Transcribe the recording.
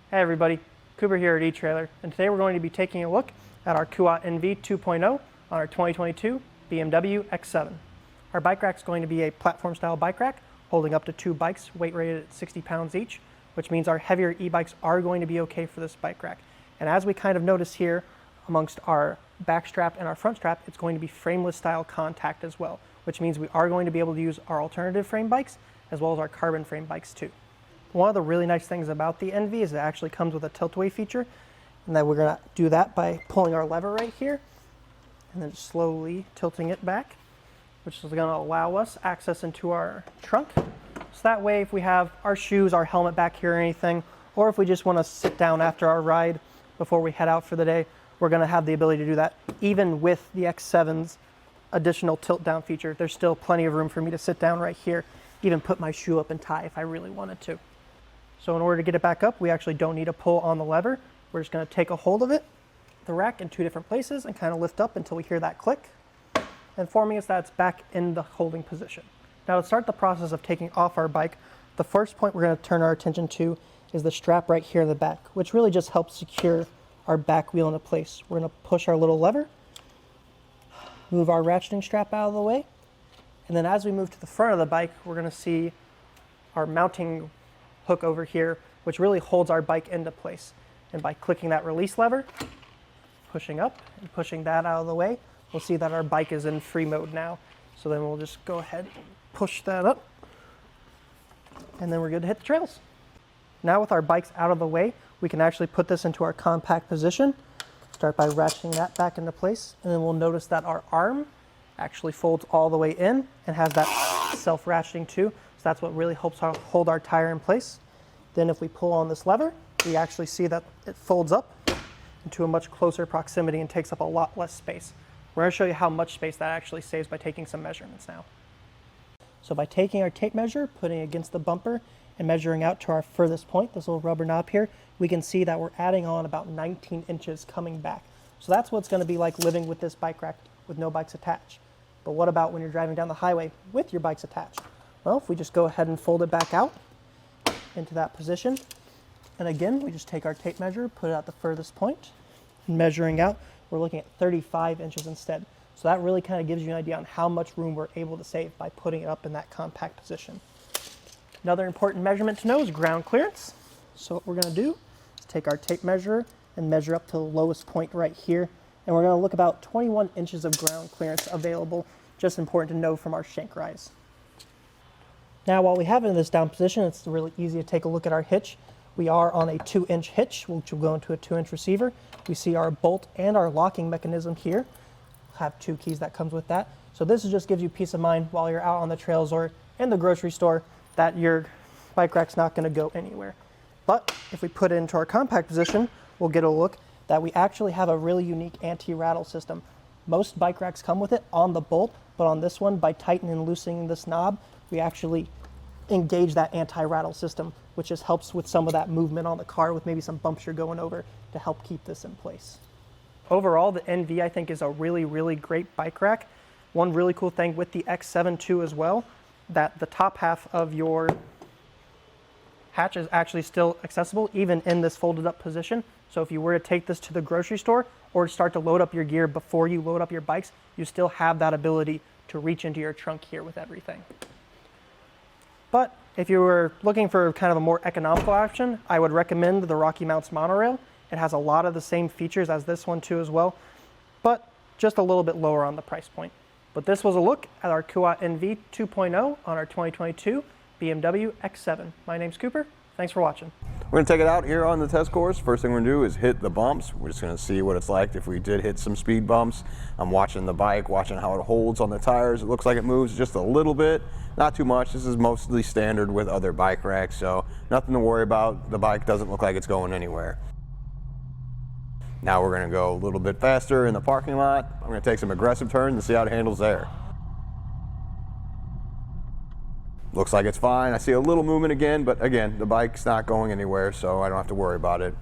Hey everybody, Cooper here at eTrailer, and today we're going to be taking a look at our Kuat NV 2.0 on our 2022 BMW X7. Our bike rack is going to be a platform style bike rack holding up to 2 bikes, weight rated at 60 pounds each, which means our heavier e-bikes are going to be okay for this bike rack. And as we kind of notice here amongst our back strap and our front strap, it's going to be frameless style contact as well, which means we are going to be able to use our alternative frame bikes as well as our carbon frame bikes too. One of the really nice things about the NV is it actually comes with a tilt-away feature, and that we're going to do that by pulling our lever right here and then slowly tilting it back, which is going to allow us access into our trunk. So that way if we have our shoes, our helmet back here or anything, or if we just want to sit down after our ride before we head out for the day, we're going to have the ability to do that. Even with the X7's additional tilt down feature, there's still plenty of room for me to sit down right here, even put my shoe up and tie if I really wanted to. So in order to get it back up, we actually don't need to pull on the lever. We're just going to take a hold of it, the rack, in 2 different places and kind of lift up until we hear that click, informing us that it's back in the holding position. Now to start the process of taking off our bike, the first point we're going to turn our attention to is the strap right here in the back, which really just helps secure our back wheel into place. We're going to push our little lever, move our ratcheting strap out of the way, and then as we move to the front of the bike, we're going to see our mounting hook over here, which really holds our bike into place. And by clicking that release lever, pushing up and pushing that out of the way, we'll see that our bike is in free mode now. So then we'll just go ahead and push that up, and then we're good to hit the trails. Now with our bikes out of the way, we can actually put this into our compact position. Start by ratcheting that back into place, and then we'll notice that our arm actually folds all the way in and has that self-ratcheting too. So that's what really helps hold our tire in place. Then if we pull on this lever, we actually see that it folds up into a much closer proximity and takes up a lot less space. We're going to show you how much space that actually saves by taking some measurements now. So by taking our tape measure, putting it against the bumper, and measuring out to our furthest point, this little rubber knob here, we can see that we're adding on about 19 inches coming back. So that's what it's going to be like living with this bike rack with no bikes attached. But what about when you're driving down the highway with your bikes attached? Well, if we just go ahead and fold it back out into that position, and again, we just take our tape measure, put it at the furthest point, and measuring out, we're looking at 35 inches instead. So that really kind of gives you an idea on how much room we're able to save by putting it up in that compact position. Another important measurement to know is ground clearance. So what we're going to do is take our tape measure and measure up to the lowest point right here, and we're going to look about 21 inches of ground clearance available. Just important to know from our shank rise. Now while we have it in this down position, it's really easy to take a look at our hitch. We are on a 2-inch hitch, which will go into a 2-inch receiver. We see our bolt and our locking mechanism here. We'll have 2 keys that comes with that. So this just gives you peace of mind while you're out on the trails or in the grocery store that your bike rack's not going to go anywhere. But if we put it into our compact position, we'll get a look that we actually have a really unique anti-rattle system. Most bike racks come with it on the bolt, but on this one, by tightening and loosening this knob, we actually engage that anti-rattle system, which just helps with some of that movement on the car with maybe some bumps you're going over to help keep this in place. Overall, the NV I think is a really, really great bike rack. One really cool thing with the X7 too as well, that the top half of your hatch is actually still accessible even in this folded up position. So if you were to take this to the grocery store or start to load up your gear before you load up your bikes, you still have that ability to reach into your trunk here with everything. But if you were looking for kind of a more economical option, I would recommend the Rocky Mounts monorail. It has a lot of the same features as this one too as well, but just a little bit lower on the price point. But this was a look at our Kuat NV 2.0 on our 2022 BMW X7. My name's Cooper. Thanks for watching. We're going to take it out here on the test course. First thing we're going to do is hit the bumps. We're just going to see what it's like if we did hit some speed bumps. I'm watching the bike, watching how it holds on the tires. It looks like it moves just a little bit, not too much. This is mostly standard with other bike racks, so nothing to worry about. The bike doesn't look like it's going anywhere. Now we're going to go a little bit faster in the parking lot. I'm going to take some aggressive turns and see how it handles there. Looks like it's fine. I see a little movement again, but again, the bike's not going anywhere, so I don't have to worry about it.